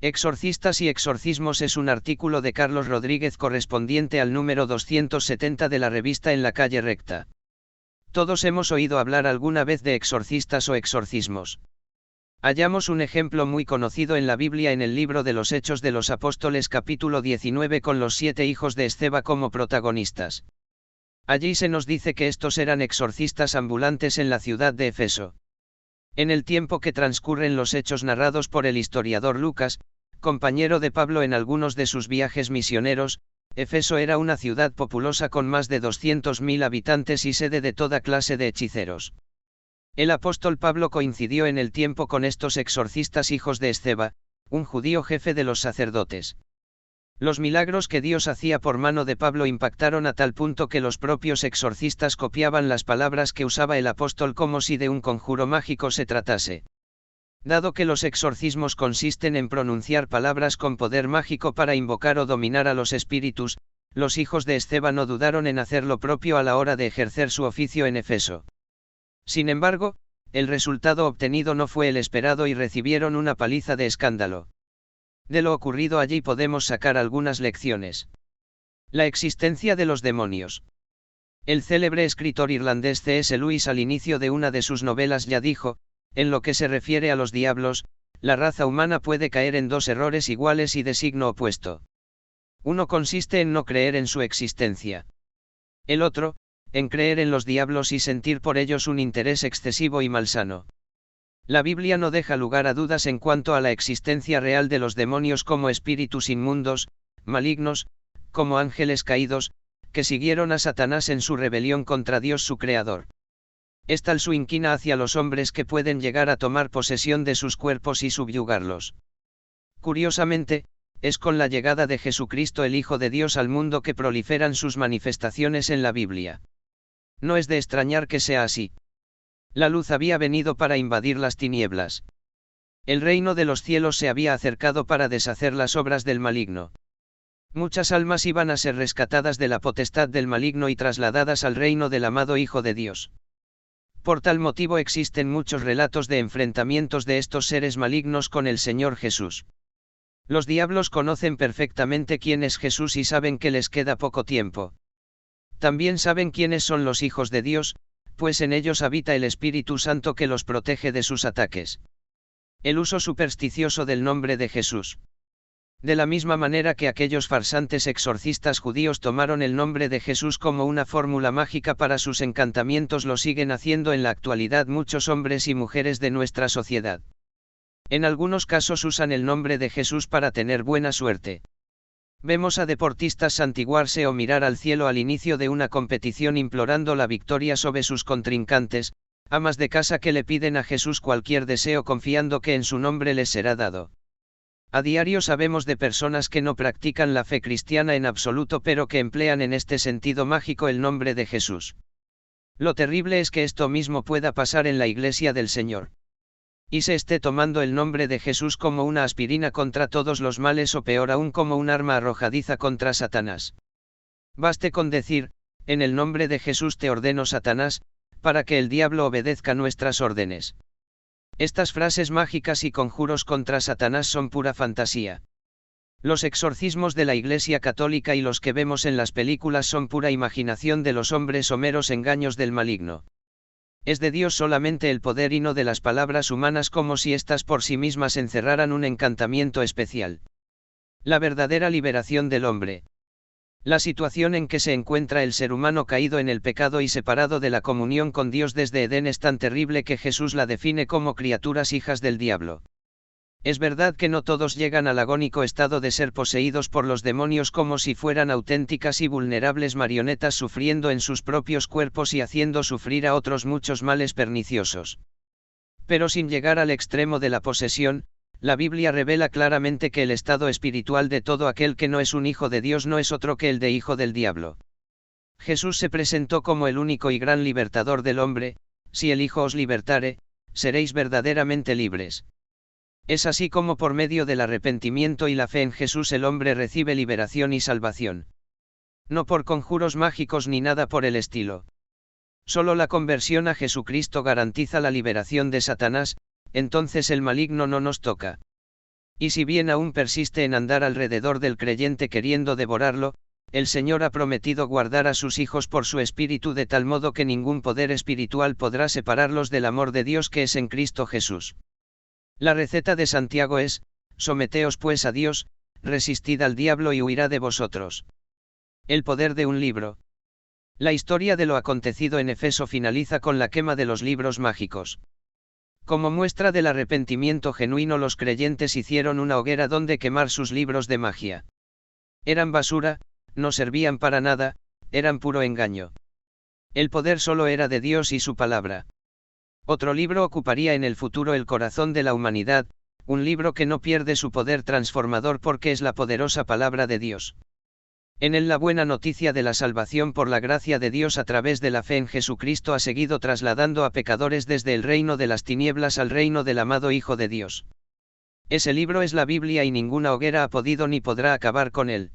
Exorcistas y exorcismos es un artículo de Carlos Rodríguez correspondiente al número 270 de la revista En la calle recta. Todos hemos oído hablar alguna vez de exorcistas o exorcismos. Hallamos un ejemplo muy conocido en la Biblia en el libro de los Hechos de los Apóstoles capítulo 19 con los 7 hijos de Esceva como protagonistas. Allí se nos dice que estos eran exorcistas ambulantes en la ciudad de Efeso. En el tiempo que transcurren los hechos narrados por el historiador Lucas, compañero de Pablo en algunos de sus viajes misioneros, Efeso era una ciudad populosa con más de 200.000 habitantes y sede de toda clase de hechiceros. El apóstol Pablo coincidió en el tiempo con estos exorcistas hijos de Esceva, un judío jefe de los sacerdotes. Los milagros que Dios hacía por mano de Pablo impactaron a tal punto que los propios exorcistas copiaban las palabras que usaba el apóstol como si de un conjuro mágico se tratase. Dado que los exorcismos consisten en pronunciar palabras con poder mágico para invocar o dominar a los espíritus, los hijos de Esceva no dudaron en hacer lo propio a la hora de ejercer su oficio en Efeso. Sin embargo, el resultado obtenido no fue el esperado y recibieron una paliza de escándalo. De lo ocurrido allí podemos sacar algunas lecciones. La existencia de los demonios. El célebre escritor irlandés C.S. Lewis al inicio de una de sus novelas ya dijo: en lo que se refiere a los diablos, la raza humana puede caer en dos errores iguales y de signo opuesto. Uno consiste en no creer en su existencia. El otro, en creer en los diablos y sentir por ellos un interés excesivo y malsano. La Biblia no deja lugar a dudas en cuanto a la existencia real de los demonios como espíritus inmundos, malignos, como ángeles caídos, que siguieron a Satanás en su rebelión contra Dios su Creador. Es tal su inquina hacia los hombres que pueden llegar a tomar posesión de sus cuerpos y subyugarlos. Curiosamente, es con la llegada de Jesucristo el Hijo de Dios al mundo que proliferan sus manifestaciones en la Biblia. No es de extrañar que sea así. La luz había venido para invadir las tinieblas. El reino de los cielos se había acercado para deshacer las obras del maligno. Muchas almas iban a ser rescatadas de la potestad del maligno y trasladadas al reino del amado Hijo de Dios. Por tal motivo existen muchos relatos de enfrentamientos de estos seres malignos con el Señor Jesús. Los diablos conocen perfectamente quién es Jesús y saben que les queda poco tiempo. También saben quiénes son los hijos de Dios, pues en ellos habita el Espíritu Santo que los protege de sus ataques. El uso supersticioso del nombre de Jesús. De la misma manera que aquellos farsantes exorcistas judíos tomaron el nombre de Jesús como una fórmula mágica para sus encantamientos, lo siguen haciendo en la actualidad muchos hombres y mujeres de nuestra sociedad. En algunos casos usan el nombre de Jesús para tener buena suerte. Vemos a deportistas santiguarse o mirar al cielo al inicio de una competición implorando la victoria sobre sus contrincantes, amas de casa que le piden a Jesús cualquier deseo confiando que en su nombre les será dado. A diario sabemos de personas que no practican la fe cristiana en absoluto pero que emplean en este sentido mágico el nombre de Jesús. Lo terrible es que esto mismo pueda pasar en la Iglesia del Señor. Y se esté tomando el nombre de Jesús como una aspirina contra todos los males o peor aún como un arma arrojadiza contra Satanás. Baste con decir: en el nombre de Jesús te ordeno, Satanás, para que el diablo obedezca nuestras órdenes. Estas frases mágicas y conjuros contra Satanás son pura fantasía. Los exorcismos de la Iglesia Católica y los que vemos en las películas son pura imaginación de los hombres o meros engaños del maligno. Es de Dios solamente el poder y no de las palabras humanas, como si éstas por sí mismas encerraran un encantamiento especial. La verdadera liberación del hombre. La situación en que se encuentra el ser humano caído en el pecado y separado de la comunión con Dios desde Edén es tan terrible que Jesús la define como criaturas hijas del diablo. Es verdad que no todos llegan al agónico estado de ser poseídos por los demonios como si fueran auténticas y vulnerables marionetas sufriendo en sus propios cuerpos y haciendo sufrir a otros muchos males perniciosos. Pero sin llegar al extremo de la posesión, la Biblia revela claramente que el estado espiritual de todo aquel que no es un hijo de Dios no es otro que el de hijo del diablo. Jesús se presentó como el único y gran libertador del hombre: si el Hijo os libertare, seréis verdaderamente libres. Es así como por medio del arrepentimiento y la fe en Jesús el hombre recibe liberación y salvación. No por conjuros mágicos ni nada por el estilo. Solo la conversión a Jesucristo garantiza la liberación de Satanás, entonces el maligno no nos toca. Y si bien aún persiste en andar alrededor del creyente queriendo devorarlo, el Señor ha prometido guardar a sus hijos por su espíritu de tal modo que ningún poder espiritual podrá separarlos del amor de Dios que es en Cristo Jesús. La receta de Santiago es: someteos pues a Dios, resistid al diablo y huirá de vosotros. El poder de un libro. La historia de lo acontecido en Efeso finaliza con la quema de los libros mágicos. Como muestra del arrepentimiento genuino, los creyentes hicieron una hoguera donde quemar sus libros de magia. Eran basura, no servían para nada, eran puro engaño. El poder solo era de Dios y su palabra. Otro libro ocuparía en el futuro el corazón de la humanidad, un libro que no pierde su poder transformador porque es la poderosa palabra de Dios. En él la buena noticia de la salvación por la gracia de Dios a través de la fe en Jesucristo ha seguido trasladando a pecadores desde el reino de las tinieblas al reino del amado Hijo de Dios. Ese libro es la Biblia y ninguna hoguera ha podido ni podrá acabar con él.